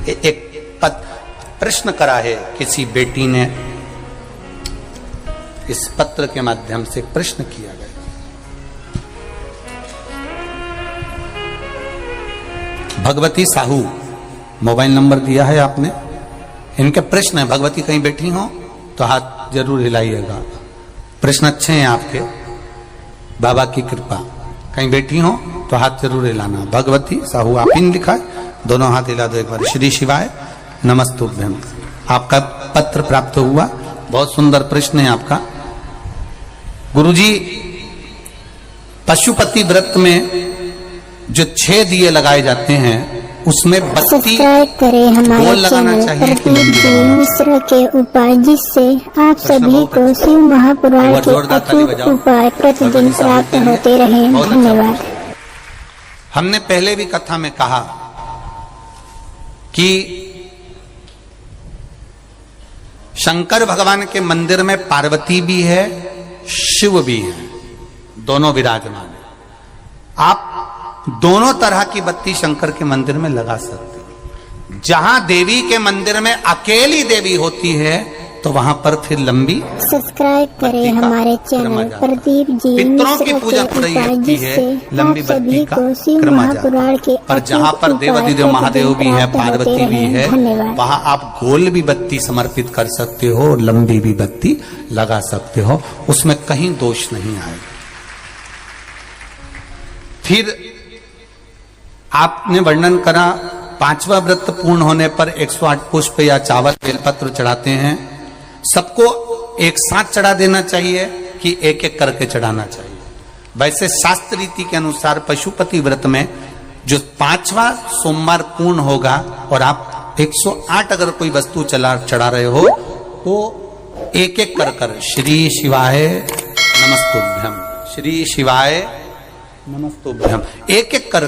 एक प्रश्न करा है, किसी बेटी ने इस पत्र के माध्यम से प्रश्न किया गया। भगवती साहू मोबाइल नंबर दिया है आपने, इनके प्रश्न है। भगवती कहीं बैठी हो तो हाथ जरूर हिलाइएगा, प्रश्न अच्छे हैं आपके, बाबा की कृपा। कहीं बैठी हो तो हाथ जरूर हिलाना। भगवती साहू आप इन लिखा है, दोनों हाथ हिला दो एक बार। श्री शिवाय नमस्तुभ्यम। आपका पत्र प्राप्त हुआ, बहुत सुंदर प्रश्न है आपका। गुरुजी, पशुपति व्रत में जो 6 दिए लगाए जाते हैं उसमें बत्ती करें हमारे गोल लगाना चाहिए कि मिश्र के उपाय, जिससे आप सभी को शिव महापुराण के अचूक उपाय प्रतिदिन प्राप्त होते रहे। धन्यवाद। हमने पहले भी कथा में कहा कि शंकर भगवान के मंदिर में पार्वती भी है, शिव भी है, दोनों विराजमान है। आप दोनों तरह की बत्ती शंकर के मंदिर में लगा सकते हैं। जहां देवी के मंदिर में अकेली देवी होती है तो वहां पर फिर लंबी सब्सक्राइब करें हमारे चैनल प्रदीप जी पितरों की पूजा पूरी होती है, लंबी बत्ती का क्रम आ जाता है। पर जहां पर देवादिदेव महादेव भी है, पार्वती भी है, वहां आप गोल भी बत्ती समर्पित कर सकते हो और लंबी भी बत्ती लगा सकते हो, उसमें कहीं दोष नहीं आएगा। फिर आपने वर्णन करा 5वां व्रत पूर्ण होने पर 108 पुष्प या चावल बेलपत्र चढ़ाते हैं। सबको एक साथ चढ़ा देना चाहिए कि एक एक करके चढ़ाना चाहिए? वैसे शास्त्र रीति के अनुसार पशुपति व्रत में जो 5वां सोमवार पूर्ण होगा और आप 108 अगर कोई वस्तु चढ़ा रहे हो तो एक एक कर श्री शिवाय नमस्तुभ्यम, श्री शिवाय नमस्तुभ्यम एक एक कर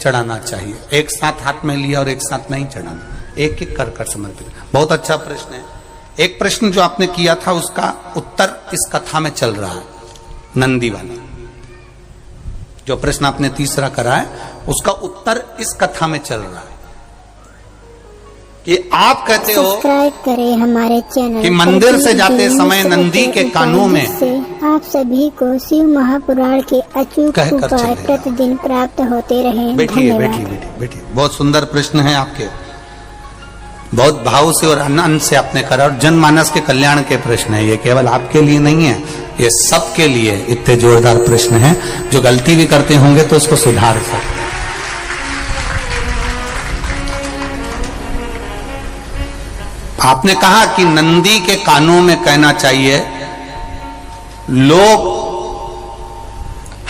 चढ़ाना चाहिए। एक साथ हाथ में लिया और एक साथ नहीं चढ़ाना, एक एक कर समर्पित। बहुत अच्छा प्रश्न है। एक प्रश्न जो आपने किया था उसका उत्तर इस कथा में चल रहा है, नंदी वाला। जो प्रश्न आपने तीसरा करा है उसका उत्तर इस कथा में चल रहा है कि आप कहते हो सब्सक्राइब करें हमारे चैनल कि मंदिर से जाते समय नंदी के कानों में आप सभी को शिव महापुराण के अचूक उपाय प्रतिदिन प्राप्त होते रहे। बैठिए बैठिए बैठिए बैठिए। बहुत सुंदर प्रश्न है आपके, बहुत भाव से और आनंद से आपने करा और जनमानस के कल्याण के प्रश्न है। ये केवल आपके लिए नहीं है, ये सबके लिए इतने जोरदार प्रश्न है। जो गलती भी करते होंगे तो उसको सुधार सकते। आपने कहा कि नंदी के कानों में कहना चाहिए। लोग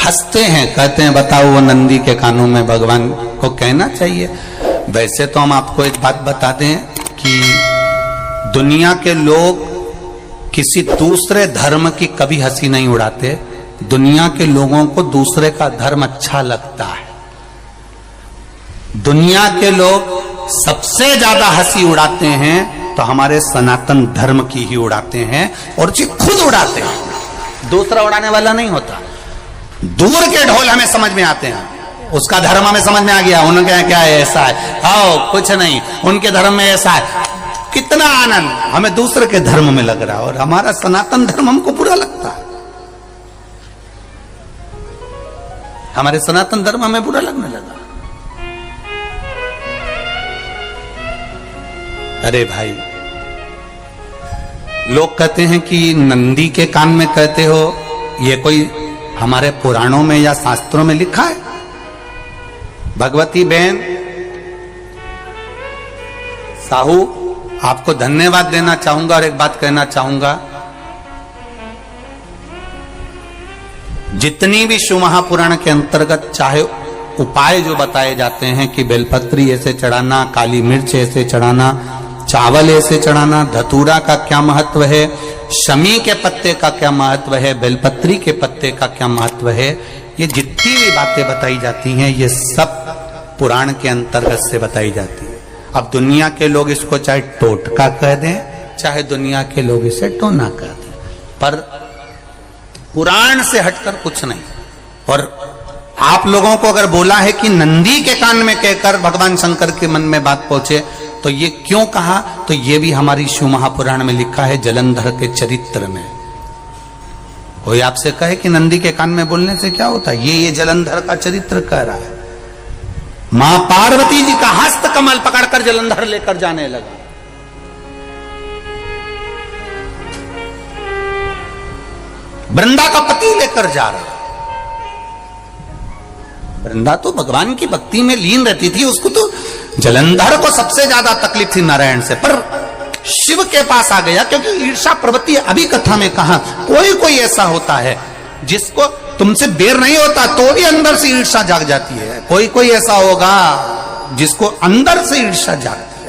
हंसते हैं, कहते हैं बताओ वो नंदी के कानों में भगवान को कहना चाहिए। वैसे तो हम आपको एक बात बता दें कि दुनिया के लोग किसी दूसरे धर्म की कभी हंसी नहीं उड़ाते। दुनिया के लोगों को दूसरे का धर्म अच्छा लगता है। दुनिया के लोग सबसे ज्यादा हंसी उड़ाते हैं तो हमारे सनातन धर्म की ही उड़ाते हैं और जी खुद उड़ाते हैं, दूसरा उड़ाने वाला नहीं होता। दूर के ढोल हमें समझ में आते हैं, उसका धर्म हमें समझ में आ गया, उनका क्या है ऐसा है, आओ कुछ नहीं उनके धर्म में ऐसा है। कितना आनंद हमें दूसरे के धर्म में लग रहा है और हमारा सनातन धर्म हमको बुरा लगता है। हमारे सनातन धर्म हमें बुरा लगने लगा। अरे भाई, लोग कहते हैं कि नंदी के कान में कहते हो, ये कोई हमारे पुराणों में या शास्त्रों में लिखा है? भगवती बहन साहू, आपको धन्यवाद देना चाहूंगा और एक बात कहना चाहूंगा। जितनी भी शिव महापुराण के अंतर्गत चाहे उपाय जो बताए जाते हैं कि बेलपत्री ऐसे चढ़ाना, काली मिर्च ऐसे चढ़ाना, चावल ऐसे चढ़ाना, धतूरा का क्या महत्व है, शमी के पत्ते का क्या महत्व है, बेलपत्री के पत्ते का क्या महत्व है, ये जितनी भी बातें बताई जाती हैं ये सब पुराण के अंतर्गत से बताई जाती है। अब दुनिया के लोग इसको चाहे टोटका कह दें, चाहे दुनिया के लोग इसे टोना कह दें, पर पुराण से हटकर कुछ नहीं। और आप लोगों को अगर बोला है कि नंदी के कान में कहकर भगवान शंकर के मन में बात पहुंचे तो ये क्यों कहा? तो ये भी हमारी शिव महापुराण में लिखा है जलंधर के चरित्र में। कोई आपसे कहे कि नंदी के कान में बोलने से क्या होता है, ये जलंधर का चरित्र कह रहा है। मां पार्वती जी का हस्त कमल पकड़कर जलंधर लेकर जाने लगा। वृंदा का पति लेकर जा रहा। वृंदा तो भगवान की भक्ति में लीन रहती थी, उसको तो जलंधर को सबसे ज्यादा तकलीफ थी नारायण से, पर शिव के पास आ गया क्योंकि ईर्षा प्रवृत्ति। अभी कथा में कहा कोई कोई ऐसा होता है जिसको तुमसे बैर नहीं होता तो भी अंदर से ईर्षा जाग जाती है। कोई कोई ऐसा होगा जिसको अंदर से ईर्षा जागती है,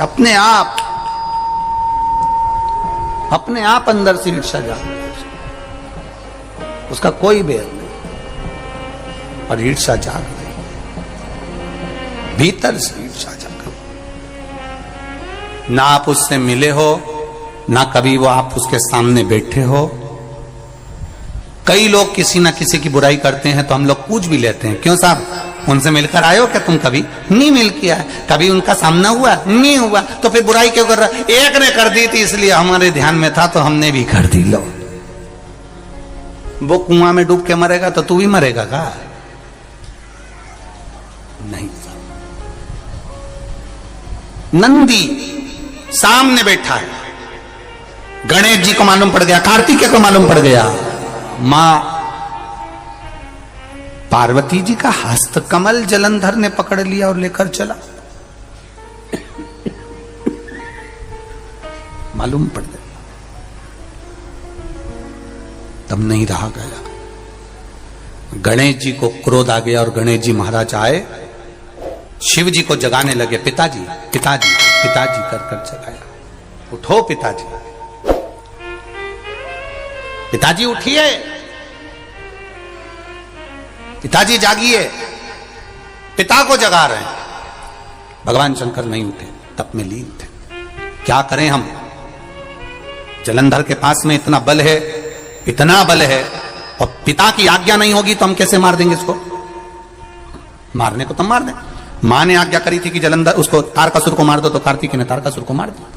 अपने आप अंदर से ईर्षा जागती है, उसका कोई बैर नहीं और ईर्षा जाग गई, भीतर से ईर्षा जाग। ना आप उससे मिले हो, ना कभी वो आप उसके सामने बैठे हो। कई लोग किसी ना किसी की बुराई करते हैं तो हम लोग पूछ भी लेते हैं, क्यों साहब उनसे मिलकर आए हो क्या तुम? कभी नहीं मिल किया है, कभी उनका सामना हुआ नहीं हुआ, तो फिर बुराई क्यों कर रहा? एक ने कर दी थी इसलिए हमारे ध्यान में था तो हमने भी कर दी। लो, वो कुआं में डूब के मरेगा तो तू भी मरेगा का? नहीं। नंदी सामने बैठा है, गणेश जी को मालूम पड़ गया, कार्तिकेय को मालूम पड़ गया, मां पार्वती जी का हस्त कमल जलंधर ने पकड़ लिया और लेकर चला। मालूम पड़ गया, तब नहीं रहा गया। गणेश जी को क्रोध आ गया और गणेश जी महाराज आए, शिव जी को जगाने लगे। पिताजी पिताजी पिताजी कर कर जगाया, उठो पिताजी, पिताजी उठिए, पिताजी जागिए। पिता को जगा रहे हैं। भगवान शंकर नहीं उठे, तप में लीन थे। क्या करें हम? जलंधर के पास में इतना बल है, इतना बल है, और पिता की आज्ञा नहीं होगी तो हम कैसे मार देंगे इसको? मारने को तो मार दें। मां ने आज्ञा करी थी कि जलंधर उसको तारकासुर को मार दो, तो कार्तिकेय ने तारकासुर को मार दिया।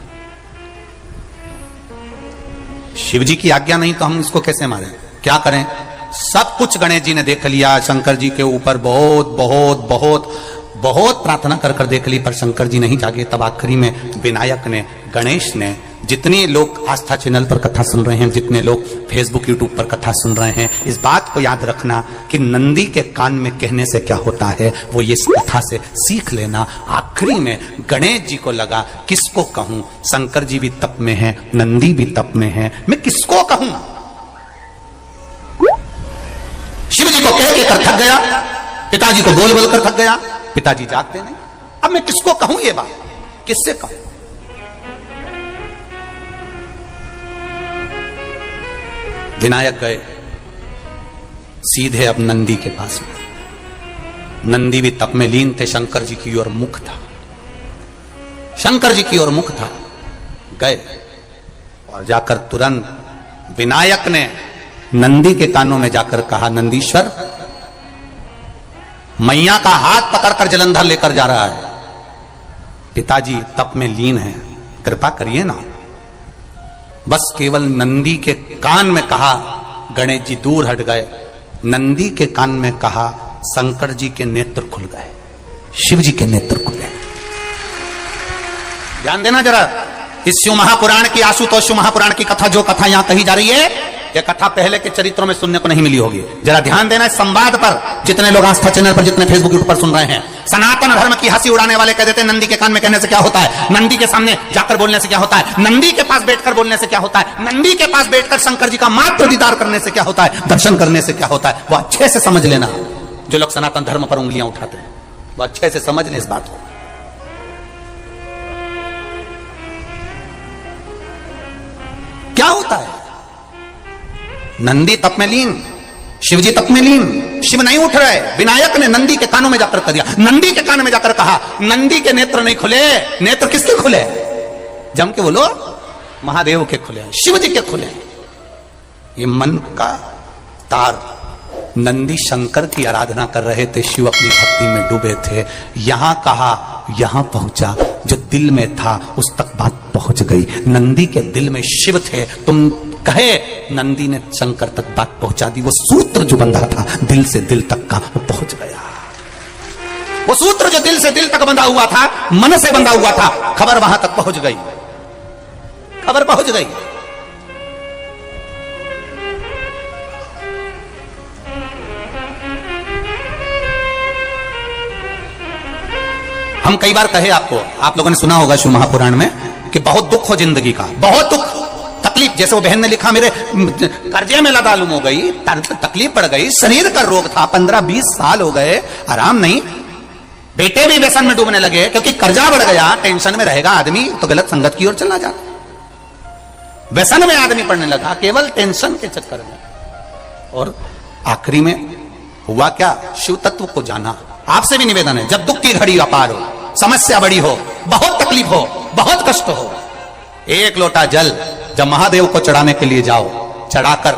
शिव जी की आज्ञा नहीं तो हम इसको कैसे मारें? क्या करें? सब कुछ गणेश जी ने देख लिया, शंकर जी के ऊपर बहुत बहुत बहुत बहुत प्रार्थना कर कर देख ली, पर शंकर जी नहीं जागे। तब आखिरी में विनायक ने, गणेश ने, जितने लोग आस्था चैनल पर कथा सुन रहे हैं, जितने लोग फेसबुक यूट्यूब पर कथा सुन रहे हैं, इस बात को याद रखना कि नंदी के कान में कहने से क्या होता है वो ये इस कथा से सीख लेना। आखिरी में गणेश जी को लगा किसको कहूं, शंकर जी भी तप में है, नंदी भी तप में है, मैं किसको कहूं? शिव जी को कह के कर थक गया, पिताजी को बोल बोल कर थक गया, पिताजी जागते नहीं। अब मैं किसको कहूं ये बात, किससे कहूं? विनायक गए सीधे अब नंदी के पास में। नंदी भी तप में लीन थे, शंकर जी की ओर मुख था, शंकर जी की ओर मुख था। गए और जाकर तुरंत विनायक ने नंदी के कानों में जाकर कहा, नंदीश्वर, मैया का हाथ पकड़कर जलंधर लेकर जा रहा है, पिताजी तप में लीन है, कृपा करिए ना। बस केवल नंदी के कान में कहा, गणेश जी दूर हट गए। नंदी के कान में कहा, शंकर जी के नेत्र खुल गए, शिव जी के नेत्र खुले। ध्यान देना जरा, इस शिव महापुराण की, आशुतोष शिव महापुराण की कथा, जो कथा यहां कही जा रही है, यह कथा पहले के चरित्रों में सुनने को नहीं मिली होगी। जरा ध्यान देना इस संवाद पर। जितने लोग आस्था चैनल पर, जितने फेसबुक यूट्यूब पर सुन रहे हैं, सनातन धर्म की हंसी उड़ाने वाले कह देते हैं नंदी के कान में कहने से क्या होता है, नंदी के सामने जाकर बोलने से क्या होता है, नंदी के पास बैठकर बोलने से क्या होता है, नंदी के पास बैठकर शंकर जी का मात्र दीदार करने से क्या होता है, दर्शन करने से क्या होता है। वो अच्छे से समझ लेना। जो लोग सनातन धर्म पर उंगलियां उठाते हैं वो अच्छे से समझ लें इस बात को। क्या होता है? नंदी तप में लीन, शिव जी तप में लीन, शिव नहीं उठ रहे। विनायक ने नंदी के कानों में जाकर कर दिया, नंदी के कानों में जाकर कहा, नंदी के नेत्र नहीं खुले। नेत्र किसके खुले? जम के बोलो, महादेव के खुले, शिव जी के खुले। ये मन का तार। नंदी शंकर की आराधना कर रहे थे, शिव अपनी भक्ति में डूबे थे। यहां कहा, यहां पहुंचा, जो दिल में था उस तक बात पहुंच गई। नंदी के दिल में शिव थे, तुम कहे नंदी ने शंकर तक बात पहुंचा दी। वो सूत्र जो बंधा था दिल से दिल तक का, वो पहुंच गया। वो सूत्र जो दिल से दिल तक बंधा हुआ था, मन से बंधा हुआ था, खबर वहां तक पहुंच गई, खबर पहुंच गई। हम कई बार कहे आपको, आप लोगों ने सुना होगा शिव महापुराण में कि बहुत दुख हो जिंदगी का, बहुत दुख तकलीफ। जैसे वो बहन ने लिखा, मेरे कर्जे में लदालुम हो गई, तकलीफ पड़ गई, शरीर का रोग था, 15-20 साल हो गए, आराम नहीं। बेटे भी व्यसन में डूबने लगे क्योंकि कर्जा बढ़ गया। टेंशन में रहेगा आदमी तो गलत संगत की ओर चला जाता। व्यसन में आदमी पड़ने लगा केवल टेंशन के चक्कर में। और आखिरी में हुआ क्या, शिव तत्व को जाना। आपसे भी निवेदन है, जब दुख की घड़ी अपार हो, समस्या बड़ी हो, बहुत तकलीफ हो, बहुत कष्ट हो, एक लोटा जल जब महादेव को चढ़ाने के लिए जाओ, चढ़ाकर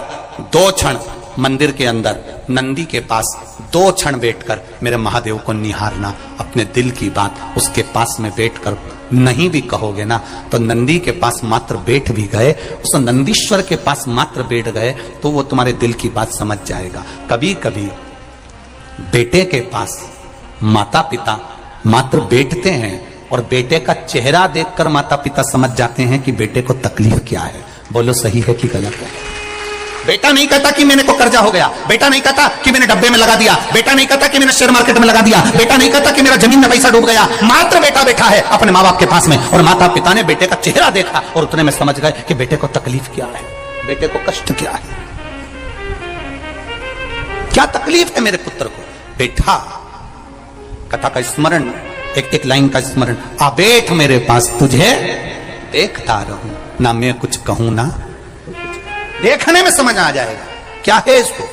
2 क्षण मंदिर के अंदर नंदी के पास 2 क्षण बैठकर मेरे महादेव को निहारना। अपने दिल की बात उसके पास में बैठकर नहीं भी कहोगे ना, तो नंदी के पास मात्र बैठ भी गए, उस नंदीश्वर के पास मात्र बैठ गए तो वो तुम्हारे दिल की बात समझ जाएगा। कभी कभी बेटे के पास माता पिता मात्र बैठते हैं और बेटे का चेहरा देखकर माता पिता समझ जाते हैं कि बेटे को तकलीफ क्या है। बोलो सही है कि गलत है? बेटा नहीं कहता कि मैंने को कर्जा हो गया, बेटा नहीं कहता कि मैंने डब्बे में लगा दिया, बेटा नहीं कहता कि मैंने शेयर मार्केट में लगा दिया, बेटा नहीं कहता कि मेरा जमीन में पैसा डूब गया। मात्र बेटा बैठा है अपने माँ बाप के पास में और माता पिता ने बेटे का चेहरा देखा और उतने में समझ गए कि बेटे को तकलीफ क्या है, बेटे को कष्ट क्या है, क्या तकलीफ है मेरे पुत्र को। बेटा, कथा का स्मरण, एक लाइन का स्मरण, आ बैठ मेरे पास, तुझे देखता रहूं, ना मैं कुछ कहूं ना। देखने में समझ आ जाएगा क्या है इसको।